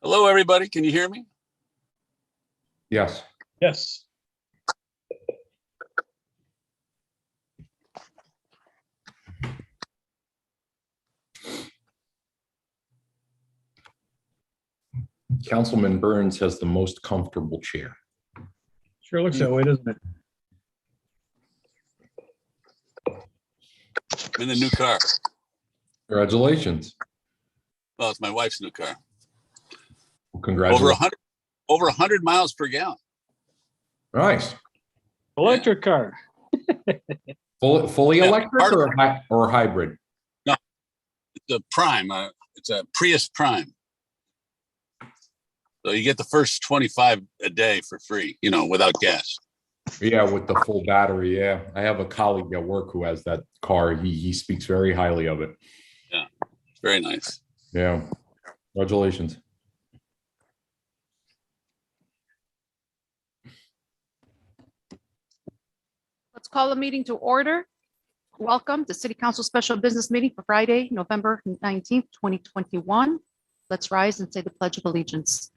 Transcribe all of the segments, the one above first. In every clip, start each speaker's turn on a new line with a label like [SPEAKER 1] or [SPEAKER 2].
[SPEAKER 1] Hello, everybody. Can you hear me?
[SPEAKER 2] Yes.
[SPEAKER 3] Yes.
[SPEAKER 2] Councilman Burns has the most comfortable chair.
[SPEAKER 3] Sure looks that way, doesn't it?
[SPEAKER 1] I'm in the new car.
[SPEAKER 2] Congratulations.
[SPEAKER 1] Well, it's my wife's new car.
[SPEAKER 2] Well, congratulations.
[SPEAKER 1] Over 100 miles per gallon.
[SPEAKER 2] Nice.
[SPEAKER 3] Electric car.
[SPEAKER 2] Fully
[SPEAKER 1] Yeah,
[SPEAKER 2] electric or hybrid?
[SPEAKER 1] No, it's a Prime. It's a Prius Prime. So you get the first 25 a day for free, without gas.
[SPEAKER 2] Yeah, with the full battery. Yeah, I have a colleague at work who has that car. He speaks very highly of it.
[SPEAKER 1] Yeah, very nice.
[SPEAKER 2] Yeah, congratulations.
[SPEAKER 4] Let's call the meeting to order. Welcome to City Council Special Business Meeting for Friday, November 19th, 2021. Let's rise and say the Pledge of Allegiance.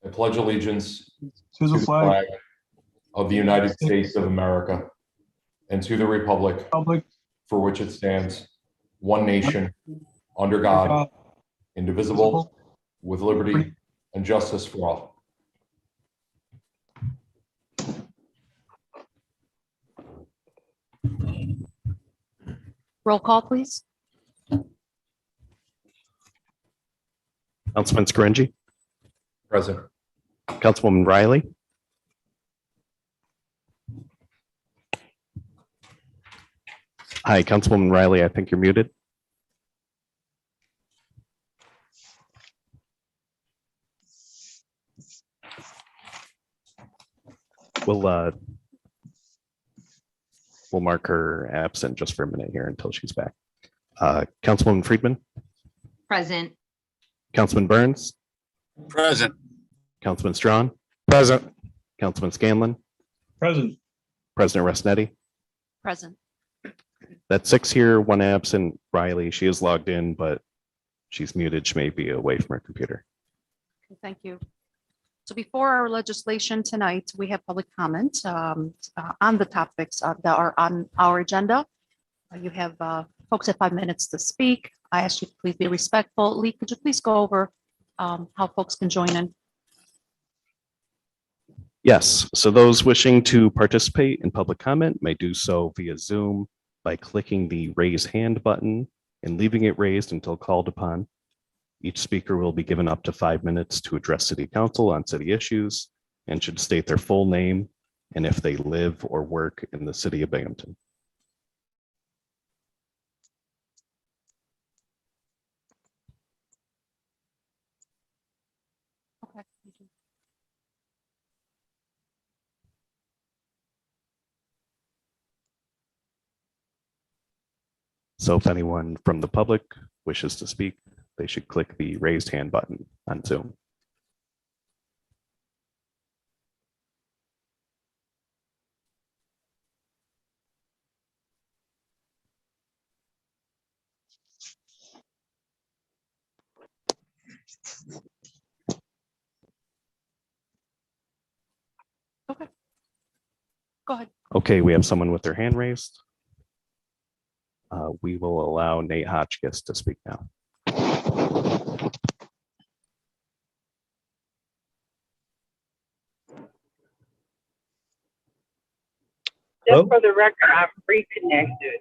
[SPEAKER 2] I pledge allegiance
[SPEAKER 3] To the flag
[SPEAKER 2] of the United States of America and to the republic
[SPEAKER 3] public
[SPEAKER 2] for which it stands, one nation, under God, indivisible, with liberty and justice for all.
[SPEAKER 4] Roll call, please.
[SPEAKER 5] Councilman Scaringi,
[SPEAKER 2] Present.
[SPEAKER 5] Councilwoman Riley, hi, Councilwoman Riley, I think you're muted. We'll mark her absent just for a minute here until she's back. Councilwoman Friedman,
[SPEAKER 6] Present.
[SPEAKER 5] Councilman Burns,
[SPEAKER 1] Present.
[SPEAKER 5] Councilman Strawn,
[SPEAKER 3] present.
[SPEAKER 5] Councilman Scanlon,
[SPEAKER 3] Present.
[SPEAKER 5] President Rosnetti.
[SPEAKER 4] Present.
[SPEAKER 5] That's 6 here, 1 absent. Riley, she is logged in, but she's muted. She may be away from her computer.
[SPEAKER 4] Okay, thank you. So before our legislation tonight, we have public comment on the topics that are on our agenda. You have folks have 5 minutes to speak. I ask you to please be respectful. Lee, could you please go over how folks can join in?
[SPEAKER 5] Yes, so those wishing to participate in public comment may do so via Zoom by clicking the raise hand button and leaving it raised until called upon. Each speaker will be given up to 5 minutes to address City Council on city issues and should state their full name and if they live or work in the city of Binghamton.
[SPEAKER 4] Okay. Thank you.
[SPEAKER 5] So if anyone from the public wishes to speak, they should click the raised hand button on Zoom.
[SPEAKER 4] Okay. Go ahead.
[SPEAKER 5] Okay, we have someone with their hand raised. We will allow Nate Hotchkiss to speak now.
[SPEAKER 3] Hello?
[SPEAKER 7] Just for the record, I'm reconnected.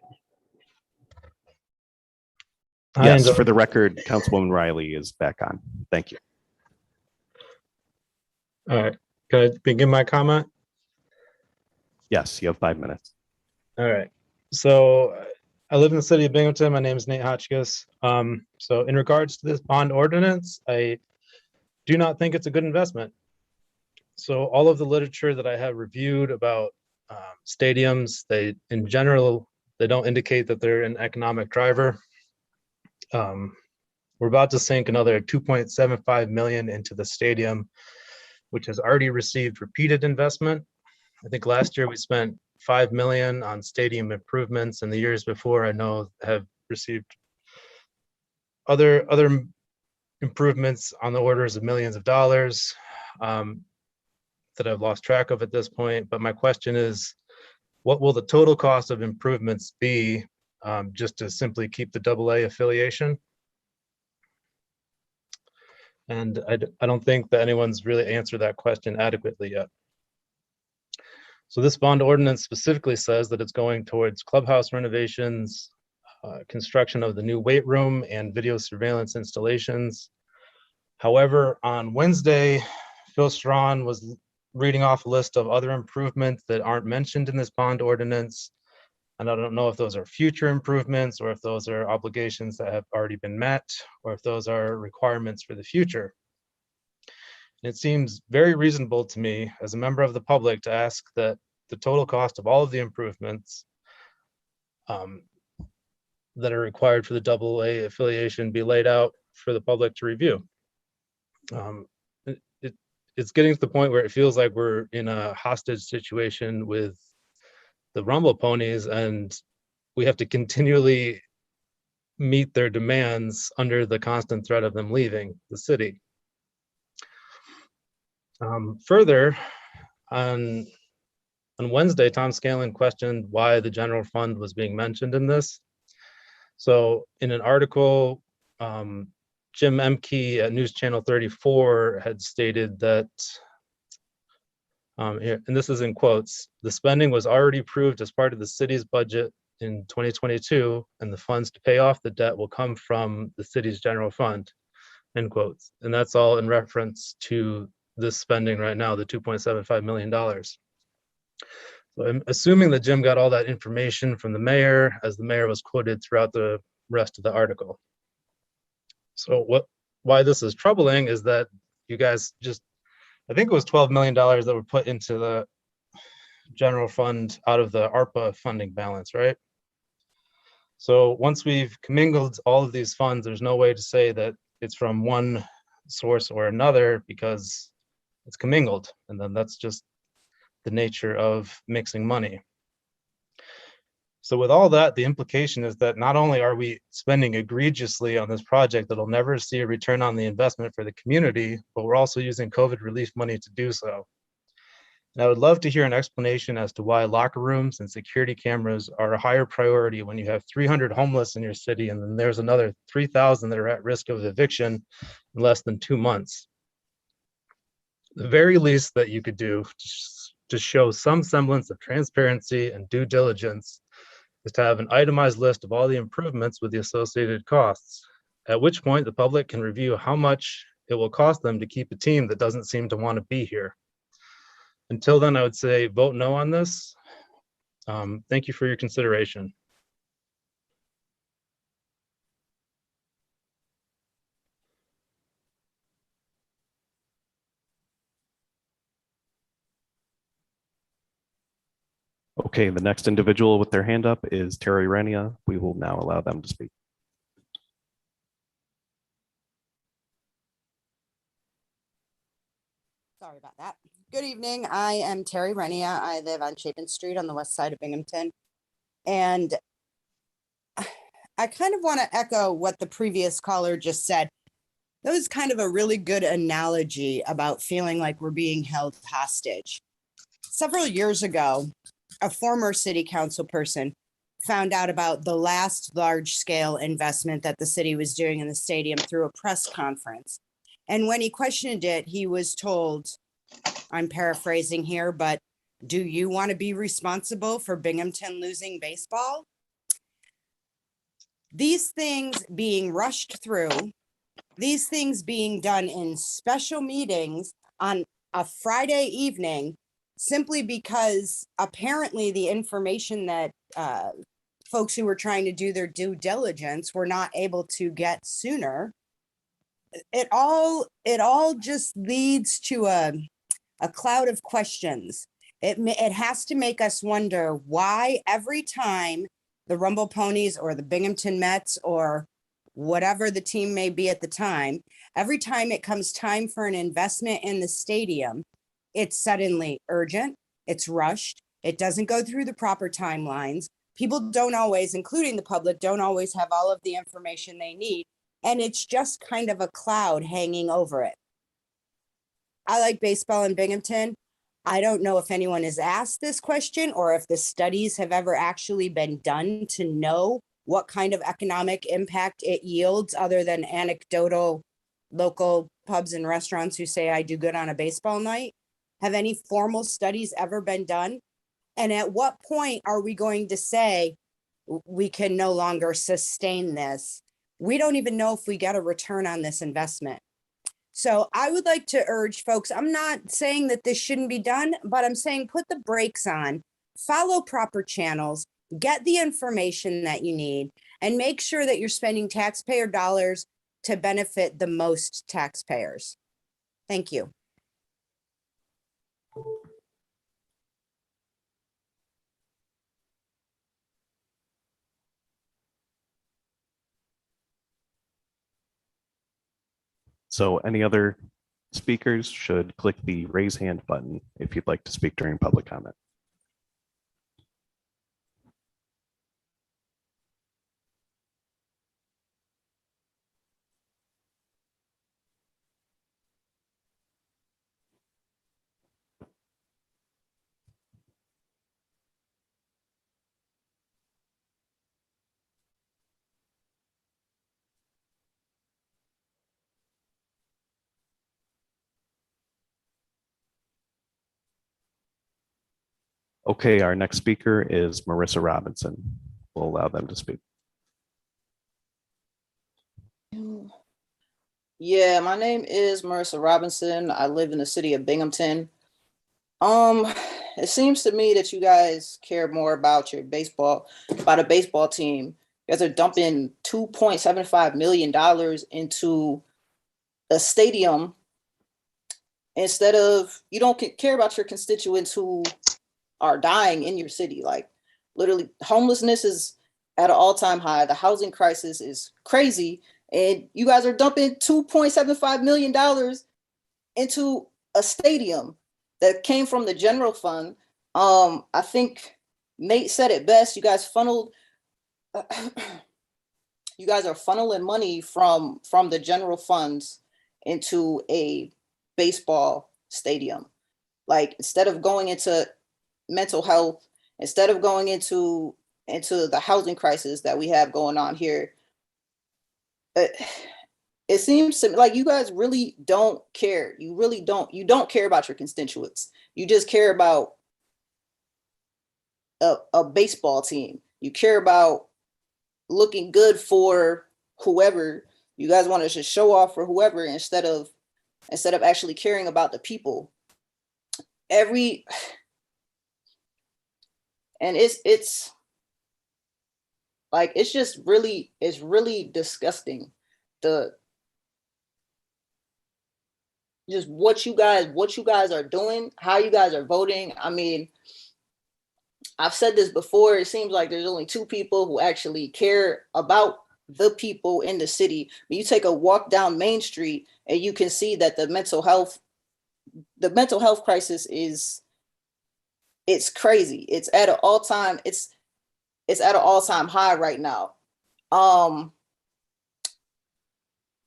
[SPEAKER 5] Yes, for the record, Councilwoman Riley is back on. Thank you.
[SPEAKER 3] All right. Can I begin my comment?
[SPEAKER 5] Yes, you have 5 minutes.
[SPEAKER 3] All right. So I live in the city of Binghamton. My name is Nate Hotchkiss. So in regards to this bond ordinance, I do not think it's a good investment. So all of the literature that I have reviewed about stadiums, in general, they don't indicate that they're an economic driver. We're about to sink another 2.75 million into the stadium, which has already received repeated investment. I think last year we spent 5 million on stadium improvements, and the years before I know have received other improvements on the orders of millions of dollars that I've lost track of at this point. But my question is, what will the total cost of improvements be just to simply keep the AA affiliation? And I don't think that anyone's really answered that question adequately yet. So this bond ordinance specifically says that it's going towards clubhouse renovations, construction of the new weight room and video surveillance installations. However, on Wednesday, Phil Strawn was reading off a list of other improvements that aren't mentioned in this bond ordinance. And I don't know if those are future improvements or if those are obligations that have already been met or if those are requirements for the future. And it seems very reasonable to me as a member of the public to ask that the total cost of all of the improvements that are required for the AA affiliation be laid out for the public to review. It's getting to the point where it feels like we're in a hostage situation with the Rumble ponies, and we have to continually meet their demands under the constant threat of them leaving the city. Further, on Wednesday, Tom Scanlon questioned why the general fund was being mentioned in this. So in an article, Jim Emke at News Channel 34 had stated that, and this is in quotes, the spending was already approved as part of the city's budget in 2022, and the funds to pay off the debt will come from the city's general fund, end quotes. And that's all in reference to this spending right now, the $2.75 million. So I'm assuming that Jim got all that information from the mayor, as the mayor was quoted throughout the rest of the article. So why this is troubling is that you guys just, I think it was $12 million that were put into the general fund out of the ARPA funding balance, right? So once we've commingled all of these funds, there's no way to say that it's from one source or another because it's commingled. And then that's just the nature of mixing money. So with all that, the implication is that not only are we spending egregiously on this project that'll never see a return on the investment for the community, but we're also using COVID relief money to do so. And I would love to hear an explanation as to why locker rooms and security cameras are a higher priority when you have 300 homeless in your city and then there's another 3,000 that are at risk of eviction in less than 2 months. The very least that you could do to show some semblance of transparency and due diligence is to have an itemized list of all the improvements with the associated costs, at which point the public can review how much it will cost them to keep a team that doesn't seem to want to be here. Until then, I would say vote no on this. Thank you for your consideration.
[SPEAKER 5] Okay, the next individual with their hand up is Terry Renia. We will now allow them to speak.
[SPEAKER 6] Sorry about that. Good evening. I am Terry Renia. I live on Chapin Street on the west side of Binghamton. And I kind of want to echo what the previous caller just said. That was kind of a really good analogy about feeling like we're being held hostage. Several years ago, a former city council person found out about the last large-scale investment that the city was doing in the stadium through a press conference. And when he questioned it, he was told, I'm paraphrasing here, but do you want to be responsible for Binghamton losing baseball? These things being rushed through, these things being done in special meetings on a Friday evening, simply because apparently the information that folks who were trying to do their due diligence were not able to get sooner. It all just leads to a cloud of questions. It has to make us wonder why every time the Rumble Ponies or the Binghamton Mets or whatever the team may be at the time, every time it comes time for an investment in the stadium, it's suddenly urgent, it's rushed, it doesn't go through the proper timelines. People don't always, including the public, don't always have all of the information they need and it's just kind of a cloud hanging over it. I like baseball in Binghamton. I don't know if anyone has asked this question or if the studies have ever actually been done to know what kind of economic impact it yields other than anecdotal local pubs and restaurants who say I do good on a baseball night. Have any formal studies ever been done? And at what point are we going to say we can no longer sustain this? We don't even know if we get a return on this investment. So I would like to urge folks, I'm not saying that this shouldn't be done, but I'm saying put the brakes on, follow proper channels, get the information that you need, and make sure that you're spending taxpayer dollars to benefit the most taxpayers. Thank you.
[SPEAKER 5] So any other speakers should click the raise hand button if you'd like to speak during public comment. Okay, our next speaker is Marissa Robinson. We'll allow them to speak.
[SPEAKER 8] Yeah, my name is Marissa Robinson. I live in the city of Binghamton. It seems to me that you guys care more about your baseball, about a baseball team. You guys are dumping $2.75 million into a stadium instead of, you don't care about your constituents who are dying in your city. Like literally homelessness is at an all-time high. The housing crisis is crazy. And you guys are dumping $2.75 million into a stadium that came from the general fund. I think Nate said it best. You guys funneled, you guys are funneling money from the general funds into a baseball stadium. Like instead of going into mental health, instead of going into the housing crisis that we have going on here, it seems to me like you guys really don't care. You really don't. You don't care about your constituents. You just care about a baseball team. You care about looking good for whoever. You guys want to just show off for whoever instead of actually caring about the people. And it's like it's just really, it's really disgusting. Just what you guys are doing, how you guys are voting. I mean, I've said this before, it seems like there's only two people who actually care about the people in the city. When you take a walk down Main Street and you can see that the mental health crisis it's crazy. It's at an all-time high right now.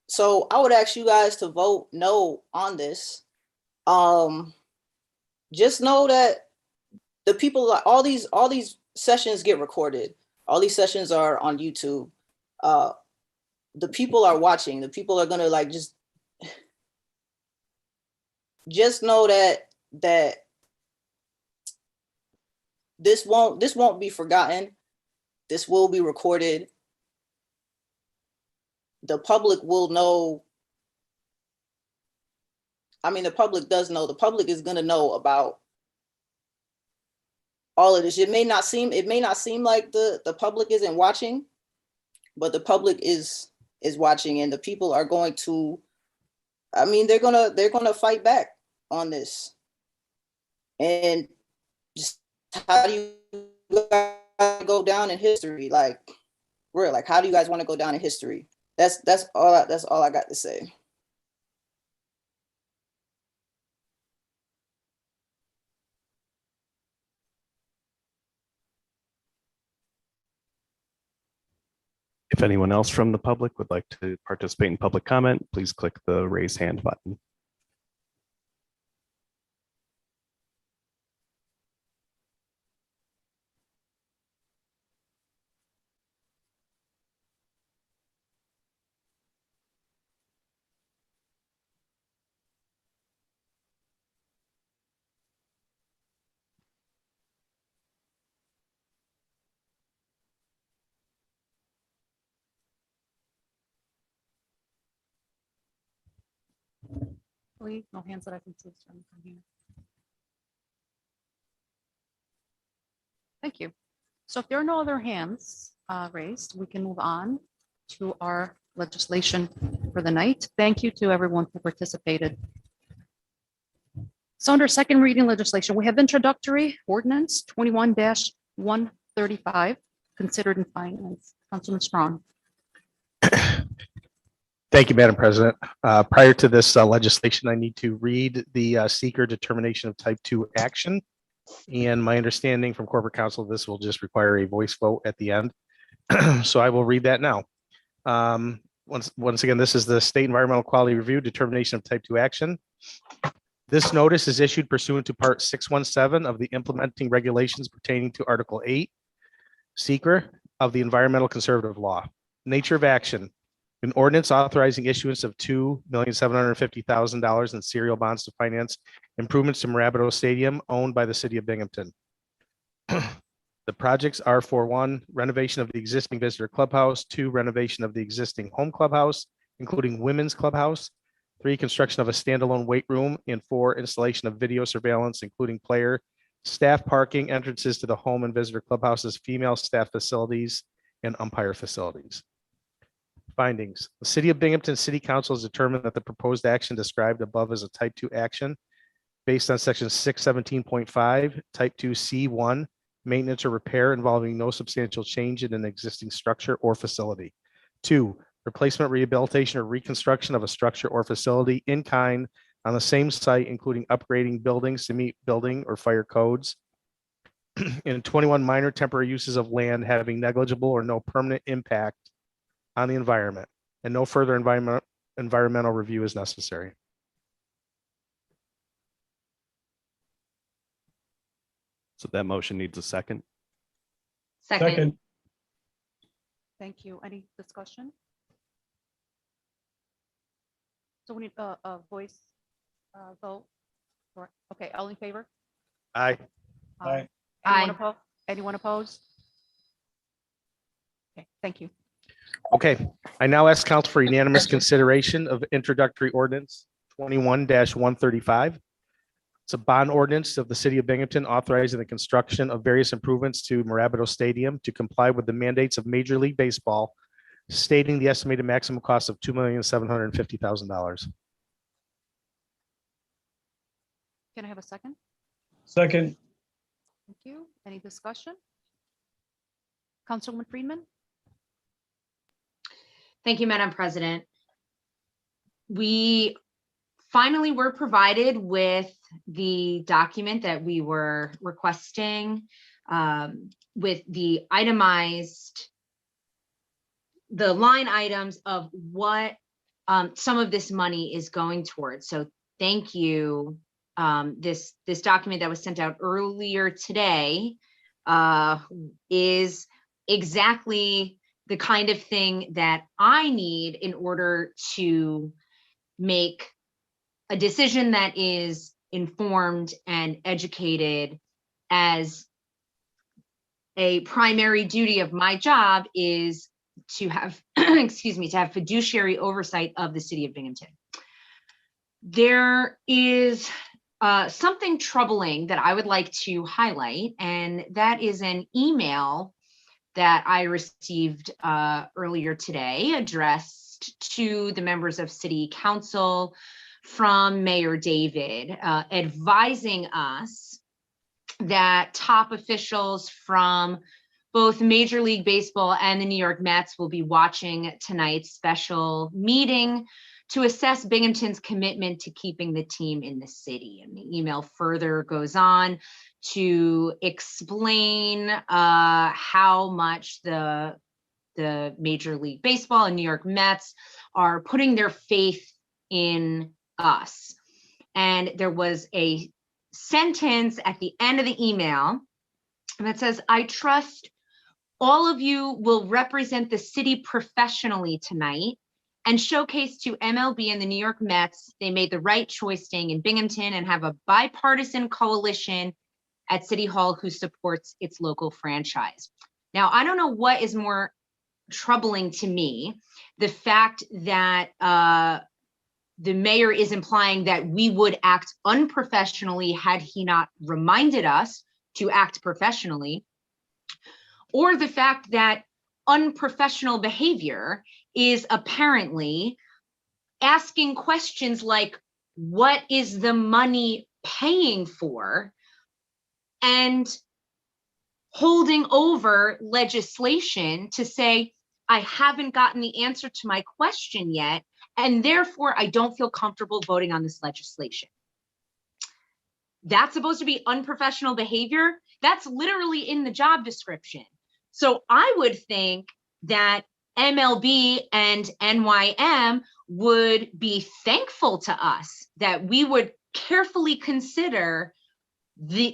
[SPEAKER 8] So I would ask you guys to vote no on this. Just know that the people, all these sessions get recorded. All these sessions are on YouTube. The people are watching. The people are gonna like just know that this won't be forgotten. This will be recorded. The public will know. I mean, the public does know. The public is going to know about all of this. It may not seem like the public isn't watching, but the public is watching, and the people are going to, I mean, they're gonna fight back on this. And just how do you guys go down in history? Like, real, like, how do you guys want to go down in history? That's all I got to say.
[SPEAKER 5] If anyone else from the public would like to participate in public comment, please click the raise hand button.
[SPEAKER 4] Please, no hands that I can see. Starting from here. Thank you. So if there are no other hands raised, we can move on to our legislation for the night. Thank you to everyone who participated. So under second reading legislation, we have introductory ordinance 21-135 considered in finance. Councilman Strong.
[SPEAKER 9] Thank you, Madam President. Prior to this legislation, I need to read the seeker determination of type 2 action. And my understanding from corporate counsel, this will just require a voice vote at the end. So I will read that now. Once again, this is the State Environmental Quality Review determination of type 2 action. This notice is issued pursuant to Part 617 of the implementing regulations pertaining to Article 8, seeker of the Environmental Conservative Law. Nature of action. An ordinance authorizing issuance of $2,750,000 in serial bonds to finance improvements to Marabito Stadium owned by the city of Binghamton. The projects are for 1, renovation of the existing visitor clubhouse, 2, renovation of the existing home clubhouse, including women's clubhouse, 3, construction of a standalone weight room, and 4, installation of video surveillance, including player, staff parking, entrances to the home and visitor clubhouses, female staff facilities, and umpire facilities. Findings. The City of Binghamton City Council has determined that the proposed action described above is a type 2 action based on section 617.5, type 2 C1, maintenance or repair involving no substantial change in an existing structure or facility. 2, replacement, rehabilitation, or reconstruction of a structure or facility in kind on the same site, including upgrading buildings to meet building or fire codes. And 21, minor temporary uses of land having negligible or no permanent impact on the environment, and no further environmental review is necessary.
[SPEAKER 5] So that motion needs a second.
[SPEAKER 10] Second.
[SPEAKER 4] Thank you. Any discussion? So we need a voice vote. Okay, all in favor?
[SPEAKER 9] Aye.
[SPEAKER 10] Aye.
[SPEAKER 4] Anyone opposed? Okay, thank you.
[SPEAKER 9] Okay, I now ask council for unanimous consideration of introductory ordinance 21-135. It's a bond ordinance of the city of Binghamton authorizing the construction of various improvements to Marabito Stadium to comply with the mandates of Major League Baseball, stating the estimated maximum cost of $2,750,000.
[SPEAKER 4] Can I have a second?
[SPEAKER 10] Second.
[SPEAKER 4] Thank you. Any discussion? Councilwoman Friedman?
[SPEAKER 11] Thank you, Madam President. We finally were provided with the document that we were requesting with the itemized, the line items of what some of this money is going towards. So thank you. This document that was sent out earlier today is exactly the kind of thing that I need in order to make a decision that is informed and educated, as a primary duty of my job is to have, excuse me, to have fiduciary oversight of the city of Binghamton. There is something troubling that I would like to highlight, and that is an email that I received earlier today addressed to the members of City Council from Mayor David, advising us that top officials from both Major League Baseball and the New York Mets will be watching tonight's special meeting to assess Binghamton's commitment to keeping the team in the city. And the email further goes on to explain how much the the Major League Baseball and New York Mets are putting their faith in us. And there was a sentence at the end of the email that says, I trust all of you will represent the city professionally tonight and showcase to MLB and the New York Mets they made the right choice staying in Binghamton and have a bipartisan coalition at City Hall who supports its local franchise. Now, I don't know what is more troubling to me, the fact that the mayor is implying that we would act unprofessionally had he not reminded us to act professionally, or the fact that unprofessional behavior is apparently asking questions like, what is the money paying for? And holding over legislation to say, I haven't gotten the answer to my question yet, and therefore I don't feel comfortable voting on this legislation. That's supposed to be unprofessional behavior. That's literally in the job description. So I would think that MLB and NYM would be thankful to us that we would carefully consider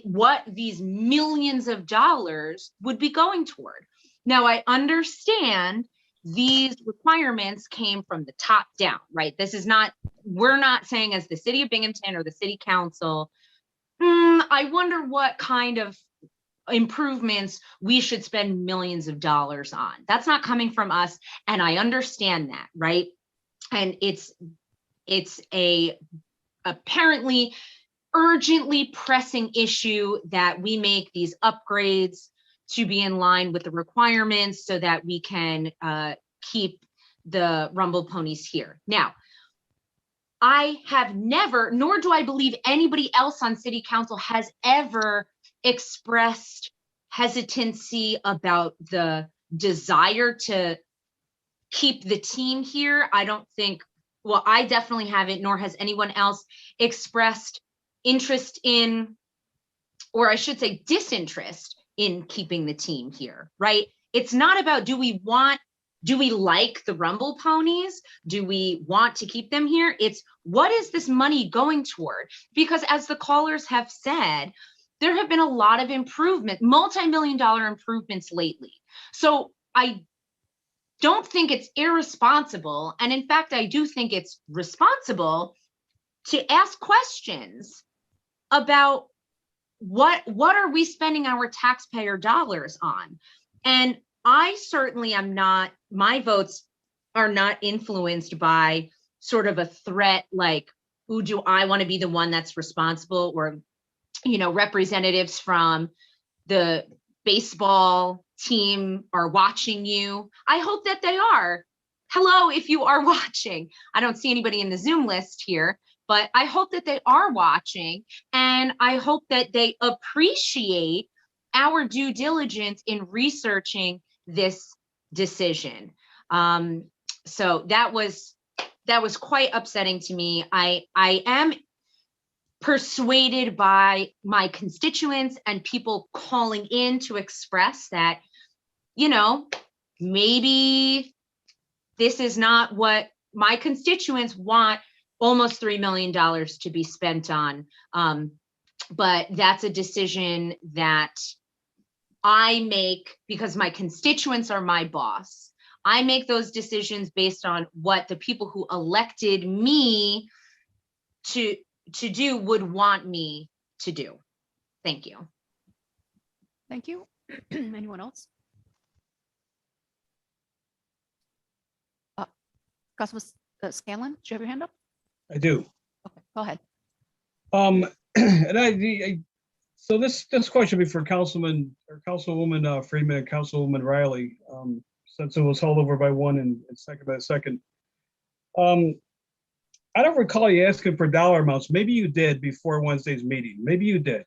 [SPEAKER 11] what these millions of dollars would be going toward. Now, I understand these requirements came from the top down, right? This is not, we're not saying as the city of Binghamton or the city council, I wonder what kind of improvements we should spend millions of dollars on. That's not coming from us. And I understand that, right? And it's a apparently urgently pressing issue that we make these upgrades to be in line with the requirements so that we can keep the Rumble ponies here. Now, I have never, nor do I believe anybody else on city council has ever expressed hesitancy about the desire to keep the team here. I don't think, well, I definitely haven't, nor has anyone else expressed interest in, or I should say disinterest in keeping the team here, right? It's not about do we like the Rumble ponies? Do we want to keep them here? It's what is this money going toward? Because as the callers have said, there have been a lot of improvement, multi-million-dollar improvements lately. So I don't think it's irresponsible. And in fact, I do think it's responsible to ask questions about what are we spending our taxpayer dollars on? And I certainly am not, my votes are not influenced by sort of a threat like, ooh, do I want to be the one that's responsible? Or, you know, representatives from the baseball team are watching you. I hope that they are. Hello, if you are watching. I don't see anybody in the Zoom list here, but I hope that they are watching, and I hope that they appreciate our due diligence in researching this decision. So that was quite upsetting to me. I am persuaded by my constituents and people calling in to express that, you know, maybe this is not what my constituents want almost $3 million to be spent on. But that's a decision that I make because my constituents are my boss. I make those decisions based on what the people who elected me to do would want me to do. Thank you.
[SPEAKER 4] Thank you. Anyone else? Councilman Scanlon, do you have your hand up?
[SPEAKER 10] I do.
[SPEAKER 4] Okay, go ahead.
[SPEAKER 10] And so this question will be for Councilman or Councilwoman Freeman and Councilwoman Riley, since it was held over by one and second by the second. I don't recall you asking for dollar amounts. Maybe you did before Wednesday's meeting. Maybe you did,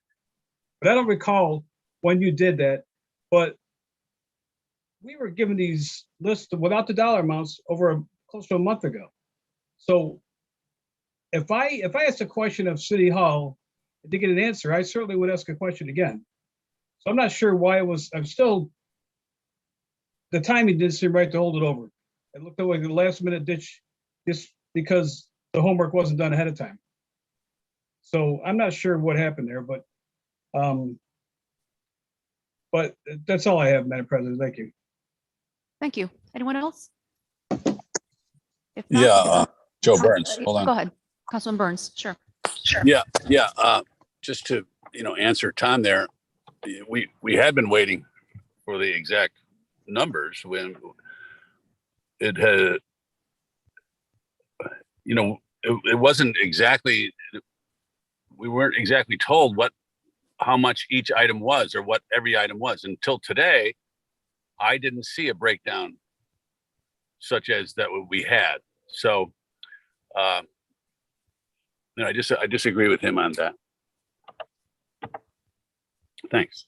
[SPEAKER 10] but I don't recall when you did that. But we were given these lists without the dollar amounts over close to a month ago. So if I asked a question of City Hall and didn't get an answer, I certainly would ask a question again. So I'm not sure why it was. I'm still the timing didn't seem right to hold it over. It looked like a last minute ditch just because the homework wasn't done ahead of time. So I'm not sure what happened there, but that's all I have, Madam President. Thank you.
[SPEAKER 4] Thank you. Anyone else? If
[SPEAKER 1] Yeah,
[SPEAKER 4] not,
[SPEAKER 1] Joe Burns, hold on.
[SPEAKER 4] Go ahead, Councilman Burns. Sure.
[SPEAKER 1] Yeah, just to, answer Tom there, we had been waiting for the exact numbers when it had, it wasn't exactly, we weren't exactly told how much each item was or what every item was until today. I didn't see a breakdown such as that we had. So, I disagree with him on that. Thanks.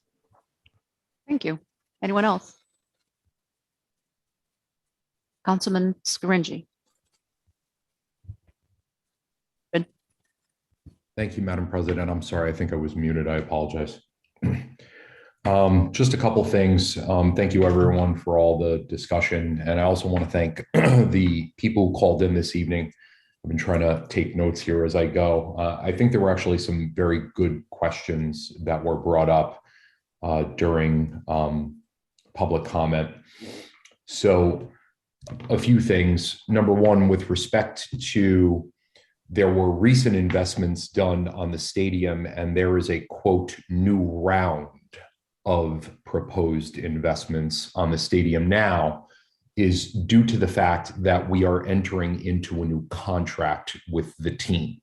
[SPEAKER 4] Thank you. Anyone else? Councilman Scaringi.
[SPEAKER 2] Thank you, Madam President. I'm sorry, I think I was muted. I apologize. Just a couple things. Thank you, everyone, for all the discussion. And I also want to thank the people who called in this evening. I've been trying to take notes here as I go. I think there were actually some very good questions that were brought up during public comment. So a few things. Number one, with respect to there were recent investments done on the stadium, and there is a, quote, new round of proposed investments on the stadium now, is due to the fact that we are entering into a new contract with the team.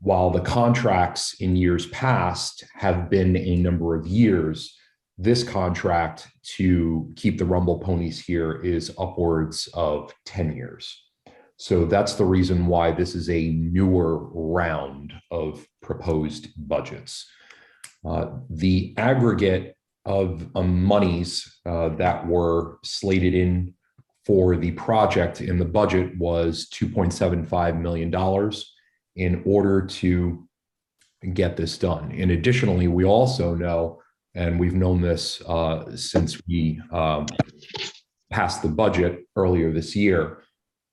[SPEAKER 2] While the contracts in years past have been a number of years, this contract to keep the Rumble Ponies here is upwards of 10 years. So that's the reason why this is a newer round of proposed budgets. The aggregate of monies that were slated in for the project in the budget was $2.75 million in order to get this done. And additionally, we also know, and we've known this since we passed the budget earlier this year,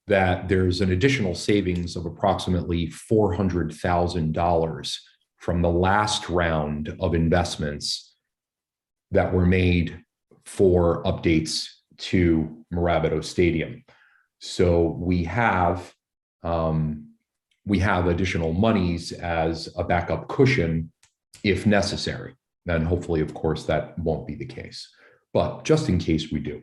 [SPEAKER 2] that there's an additional savings of approximately $400,000 from the last round of investments that were made for updates to Marabito Stadium. So we have additional monies as a backup cushion if necessary. And hopefully, of course, that won't be the case. But just in case we do.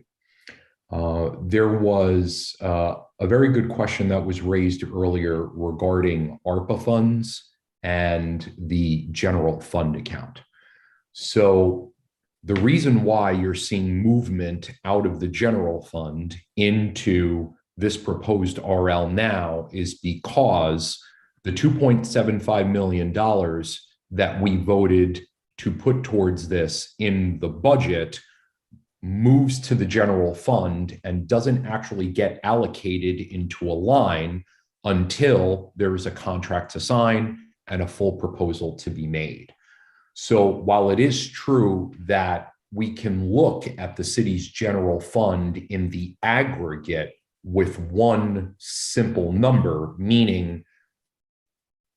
[SPEAKER 2] There was a very good question that was raised earlier regarding ARPA funds and the general fund account. So the reason why you're seeing movement out of the general fund into this proposed RL now is because the $2.75 million that we voted to put towards this in the budget moves to the general fund and doesn't actually get allocated into a line until there is a contract to sign and a full proposal to be made. So while it is true that we can look at the city's general fund in the aggregate with one simple number, meaning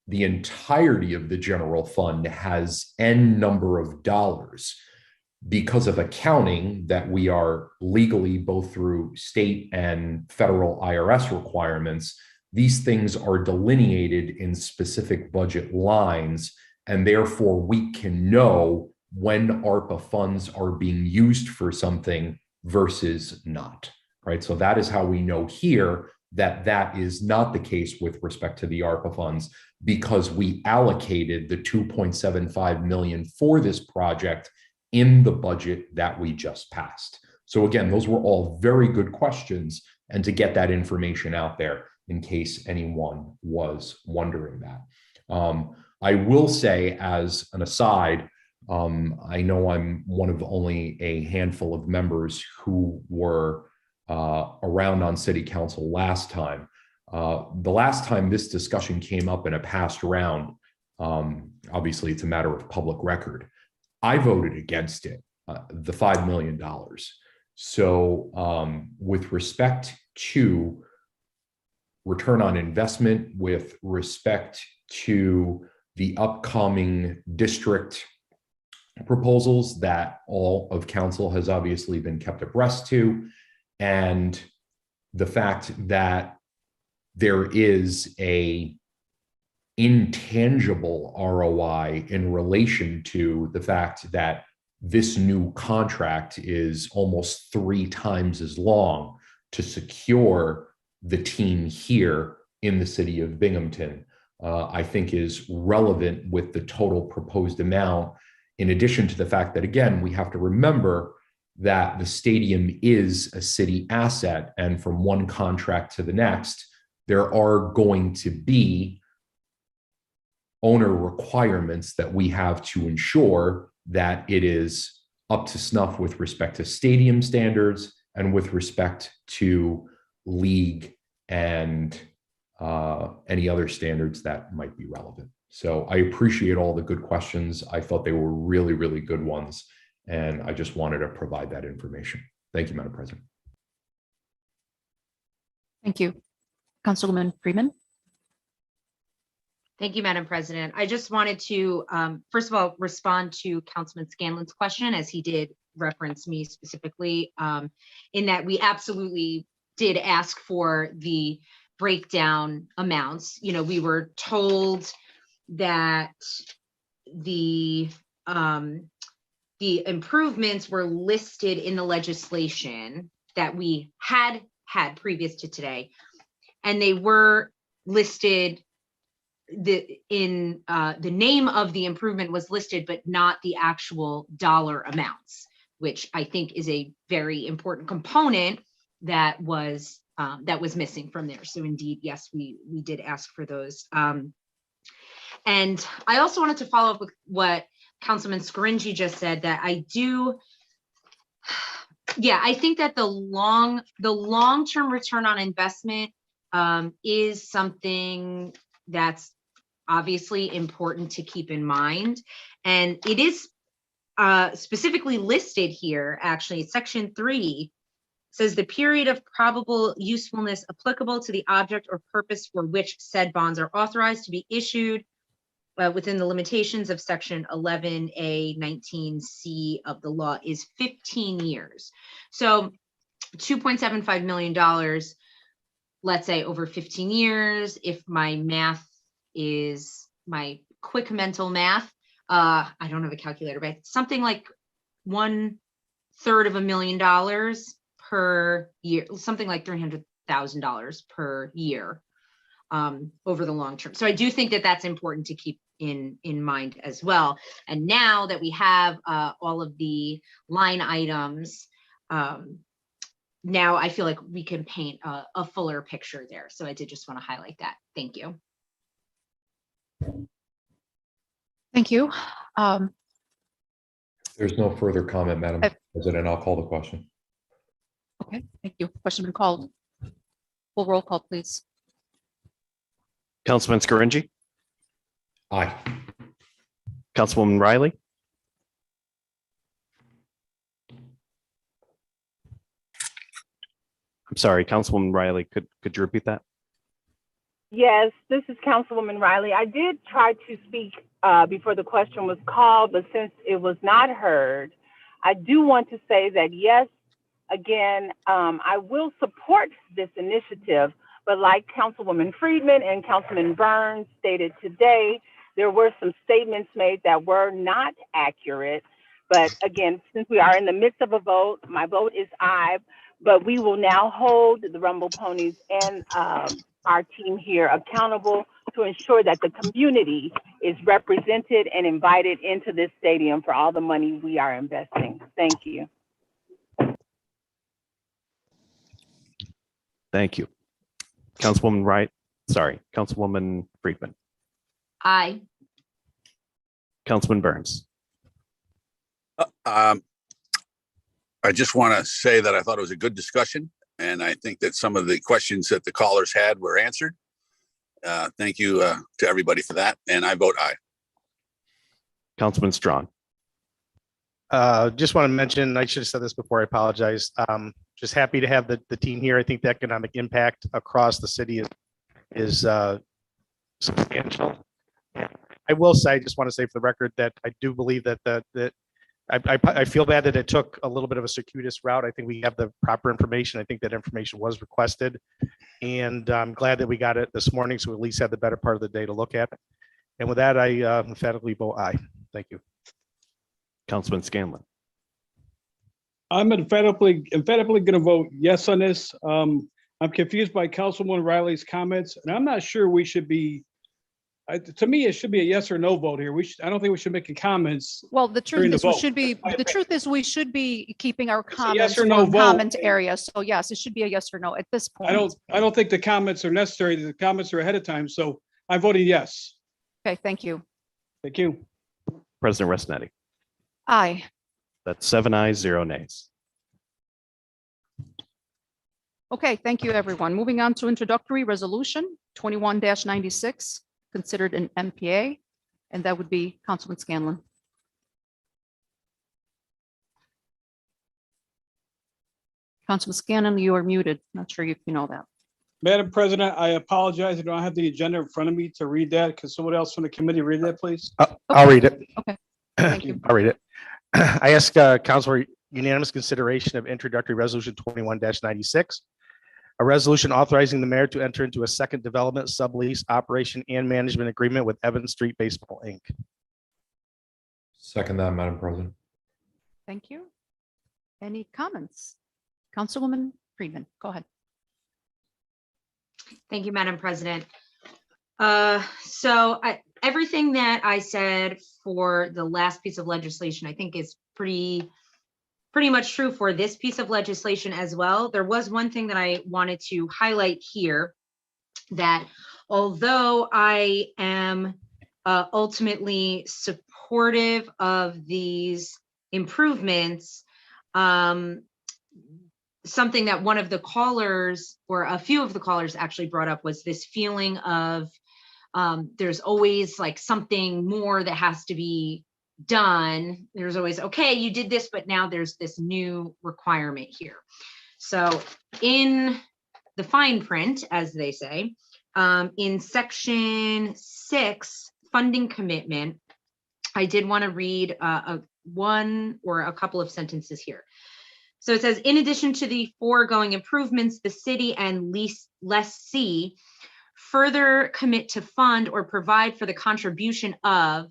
[SPEAKER 2] the entirety of the general fund has N number of dollars, because of accounting that we are legally, both through state and federal IRS requirements, these things are delineated in specific budget lines, and therefore we can know when ARPA funds are being used for something versus not, right? So that is how we know here that that is not the case with respect to the ARPA funds, because we allocated the $2.75 million for this project in the budget that we just passed. So again, those were all very good questions, and to get that information out there in case anyone was wondering that. I will say, as an aside, I know I'm one of only a handful of members who were around on city council last time. The last time this discussion came up in a past round, obviously it's a matter of public record, I voted against it, the $5 million. So with respect to return on investment, with respect to the upcoming district proposals that all of council has obviously been kept abreast to, and the fact that there is a intangible ROI in relation to the fact that this new contract is almost 3 times as long to secure the team here in the city of Binghamton, I think is relevant with the total proposed amount. In addition to the fact that, again, we have to remember that the stadium is a city asset, and from one contract to the next, there are going to be owner requirements that we have to ensure that it is up to snuff with respect to stadium standards and with respect to league and any other standards that might be relevant. So I appreciate all the good questions. I thought they were really, really good ones, and I just wanted to provide that information. Thank you, Madam President.
[SPEAKER 4] Thank you. Councilwoman Freeman.
[SPEAKER 11] Thank you, Madam President. I just wanted to, first of all, respond to Councilman Scanlon's question, as he did reference me specifically, in that we absolutely did ask for the breakdown amounts. You know, we were told that the improvements were listed in the legislation that we had previous to today, and they were listed. The name of the improvement was listed, but not the actual dollar amounts, which I think is a very important component that was missing from there. So indeed, yes, we did ask for those. And I also wanted to follow up with what Councilman Scaringi just said, that I think that the long-term return on investment is something that's obviously important to keep in mind. And it is specifically listed here, actually, Section 3 says the period of probable usefulness applicable to the object or purpose for which said bonds are authorized to be issued within the limitations of Section 11A 19C of the law is 15 years. So $2.75 million, let's say over 15 years, if my math is my quick mental math, I don't have a calculator, but something like $1/3 of $1 million per year, something like $300,000 per year over the long term. So I do think that that's important to keep in mind as well. And now that we have all of the line items, now I feel like we can paint a fuller picture there. So I did just want to highlight that. Thank you.
[SPEAKER 4] Thank you.
[SPEAKER 2] There's no further comment, Madam President. I'll call the question.
[SPEAKER 4] Okay, thank you. Question been called. Full roll call, please.
[SPEAKER 5] Councilman Scaringi,
[SPEAKER 2] Aye.
[SPEAKER 5] Councilwoman Riley, I'm sorry, Councilwoman Riley, could you repeat that?
[SPEAKER 7] Yes, this is Councilwoman Riley. I did try to speak before the question was called, but since it was not heard, I do want to say that yes, again, I will support this initiative, but like Councilwoman Friedman and Councilman Burns stated today, there were some statements made that were not accurate. But again, since we are in the midst of a vote, my vote is aye, but we will now hold the Rumble Ponies and our team here accountable to ensure that the community is represented and invited into this stadium for all the money we are investing. Thank you.
[SPEAKER 5] Thank you. Councilwoman Councilwoman Friedman.
[SPEAKER 11] Aye.
[SPEAKER 5] Councilman Burns.
[SPEAKER 1] I just want to say that I thought it was a good discussion, and I think that some of the questions that the callers had were answered. Thank you to everybody for that, and I vote aye.
[SPEAKER 5] Councilman Strong.
[SPEAKER 9] Just want to mention, I should have said this before, I apologize. Just happy to have the team here. I think the economic impact across the city is substantial. I will say, I just want to say for the record that I do believe that I feel bad that it took a little bit of a circuitous route. I think we have the proper information. I think that information was requested. And I'm glad that we got it this morning, so we at least had the better part of the day to look at it. And with that, I emphatically vote aye. Thank you.
[SPEAKER 5] Councilman Scanlon.
[SPEAKER 10] I'm emphatically going to vote yes on this. I'm confused by Councilwoman Riley's comments, and I'm not sure we should be. To me, it should be a yes or no vote here. I don't think we should make comments.
[SPEAKER 4] Well, the truth
[SPEAKER 10] During the
[SPEAKER 4] is, we
[SPEAKER 10] vote.
[SPEAKER 4] should be,
[SPEAKER 10] My
[SPEAKER 4] the truth is, we should be keeping our
[SPEAKER 10] It's a
[SPEAKER 4] comments
[SPEAKER 10] yes or
[SPEAKER 4] for
[SPEAKER 10] no vote.
[SPEAKER 4] comment areas. So yes, it should be a yes or no at this point.
[SPEAKER 10] I don't think the comments are necessary. The comments are ahead of time, so I'm voting yes.
[SPEAKER 4] Okay, thank you.
[SPEAKER 10] Thank you.
[SPEAKER 5] President Rosnetti.
[SPEAKER 4] Aye.
[SPEAKER 5] That's 7 ayes, 0 nays.
[SPEAKER 4] Okay, thank you, everyone. Moving on to introductory resolution 21-96, considered an MPA, and that would be Councilman Scanlon. Councilman Scanlon, you are muted. Not sure if you know that.
[SPEAKER 10] Madam President, I apologize. I don't have the agenda in front of me to read that. Could someone else from the committee read that, please?
[SPEAKER 9] I'll read it.
[SPEAKER 4] Okay, thank you.
[SPEAKER 9] I'll read it. I ask council for unanimous consideration of introductory resolution 21-96. A resolution authorizing the mayor to enter into a second development, sublease, operation, and management agreement with Evans Street Baseball, Inc.
[SPEAKER 2] Second that, Madam President.
[SPEAKER 4] Thank you. Any comments? Councilwoman Friedman, go ahead.
[SPEAKER 11] Thank you, Madam President. Everything that I said for the last piece of legislation, I think is pretty much true for this piece of legislation as well. There was one thing that I wanted to highlight here, that although I am ultimately supportive of these improvements, something that one of the callers, or a few of the callers actually brought up, was this feeling of there's always like something more that has to be done. There's always, okay, you did this, but now there's this new requirement here. So in the fine print, as they say, in section 6, funding commitment, I did want to read one or a couple of sentences here. So it says, in addition to the foregoing improvements, the city and lessee further commit to fund or provide for the contribution of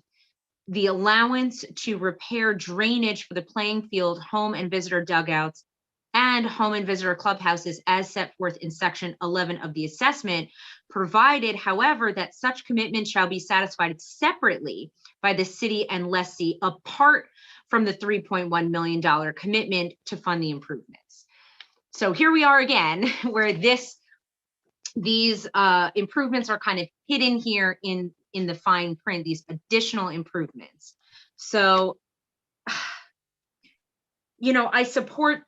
[SPEAKER 11] the allowance to repair drainage for the playing field, home and visitor dugouts, and home and visitor clubhouses as set forth in section 11 of the assessment, provided, however, that such commitment shall be satisfied separately by the city and lessee apart from the $3.1 million commitment to fund the improvements. So here we are again, where these improvements are kind of hidden here in the fine print, these additional improvements. So, you know, I support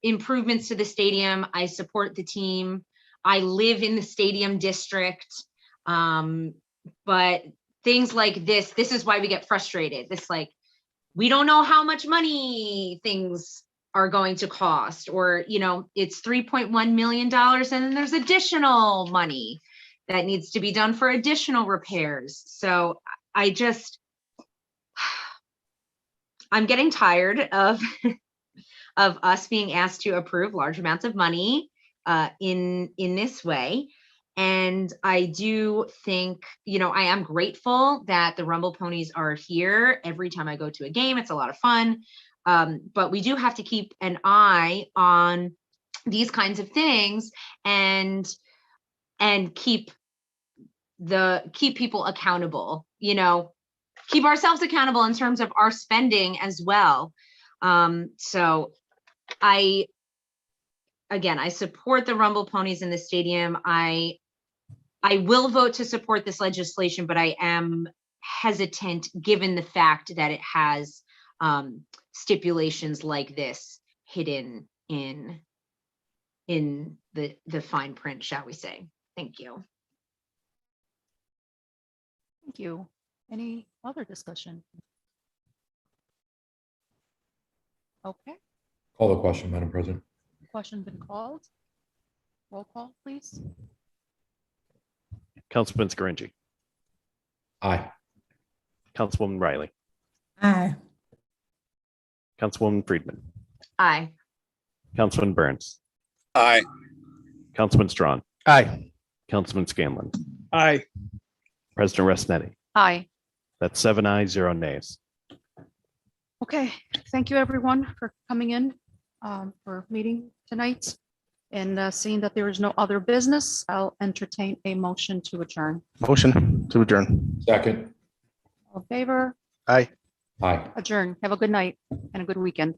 [SPEAKER 11] improvements to the stadium. I support the team. I live in the stadium district. But things like this is why we get frustrated. This, like, we don't know how much money things are going to cost, or, you know, it's $3.1 million and then there's additional money that needs to be done for additional repairs. So I'm getting tired of us being asked to approve large amounts of money in this way. And I do think, you know, I am grateful that the Rumble Ponies are here every time I go to a game. It's a lot of fun. But we do have to keep an eye on these kinds of things and keep people accountable, you know, keep ourselves accountable in terms of our spending as well. So I support the Rumble Ponies in the stadium. I will vote to support this legislation, but I am hesitant given the fact that it has stipulations like this hidden in the fine print, shall we say. Thank you.
[SPEAKER 4] Thank you. Any other discussion? Okay,
[SPEAKER 2] Call the question, Madam President.
[SPEAKER 4] question been called. Roll call, please.
[SPEAKER 5] Councilman Scaringi,
[SPEAKER 2] Aye.
[SPEAKER 5] Councilwoman Riley,
[SPEAKER 12] Aye.
[SPEAKER 5] Councilwoman Friedman,
[SPEAKER 11] Aye.
[SPEAKER 5] Councilman Burns,
[SPEAKER 1] Aye.
[SPEAKER 5] Councilman Strawn,
[SPEAKER 9] Aye.
[SPEAKER 5] Councilman Scanlon,
[SPEAKER 10] Aye.
[SPEAKER 5] President Rosnetti.
[SPEAKER 4] Aye.
[SPEAKER 5] That's 7 ayes, 0 nays.
[SPEAKER 4] Okay, thank you everyone for coming in for meeting tonight. And seeing that there is no other business, I'll entertain a motion to adjourn.
[SPEAKER 9] Motion to adjourn.
[SPEAKER 2] Second.
[SPEAKER 4] All in favor,
[SPEAKER 9] Aye.
[SPEAKER 2] Aye.
[SPEAKER 4] adjourn. Have a good night and a good weekend.